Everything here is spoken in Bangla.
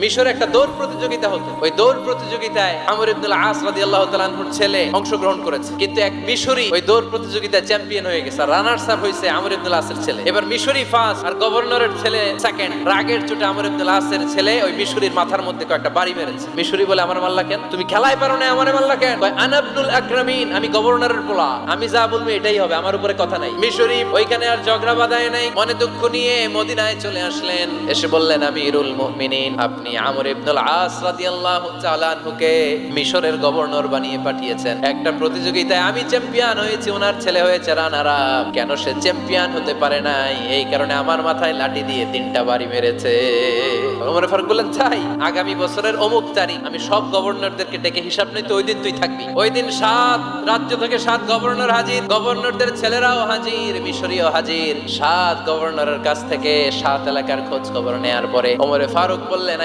মিশরে একটা দৌড় প্রতিযোগিতা হতো। ওই দৌড় প্রতিযোগিতায় আমর ইবনুল আস রাদিয়াল্লাহু তাআলা আনহুর ছেলে অংশগ্রহণ করেছে, কিন্তু এক মিশরি ওই দৌড় প্রতিযোগিতায় চ্যাম্পিয়ন হয়ে গেছে। রানার্স আপ হয়েছে আমর ইবনুল আসের ছেলে। এবার মিশরি ফার্স্ট আর গভর্নরের ছেলে সেকেন্ড। রাগের চোটে আমর ইবনুল আসের ছেলে ওই মিশরির মাথার মধ্যে কয়েকটা বাড়ি মেরেছে। মিশরি বলে, আমার মাল্লা কেন? তুমি খেলায় পারো না, আমারে মাল্লা কেন? কয়, আনা ইবনুল আকরামিন, আমি গভর্নরের পোলা, আমি যা বলবো এটাই হবে, আমার উপরে কথা নাই। মিশরি ওইখানে আর ঝগড়া বাঁধায় নাই, মনে দুঃখ নিয়ে মদিনায় চলে আসলেন। এসে বললেন, আমিরুল মুমিনিন, আপনি আমর ইবনুল আস রাদিয়াল্লাহু তাআলা আনহুকে মিশরের গভর্নর বানিয়ে পাঠিয়েছেন। একটা প্রতিযোগিতায় আমি চ্যাম্পিয়ন হয়েছি, ওনার ছেলে হয়েছে রানার আপ। কেন সে চ্যাম্পিয়ন হতে পারে নাই? এই কারণে আমার মাথায় লাঠি দিয়ে 3টা বাড়ি মেরেছে। ওমর ফারুক বললেন, তাই আগামী বছরের অমুক তারিখ আমি সব গভর্নরদেরকে ডেকে হিসাব নিতে, ওই দিন তুই থাকবি। ওই দিন 7 রাজ্য থেকে 7 গভর্নর হাজির, গভর্নরদের ছেলেরাও হাজির, মিশরীয় হাজির। 7 গভর্নরের কাছ থেকে 7 এলাকার খোঁজ খবর নেয়ার পরে ওমর ফারুক বললেন,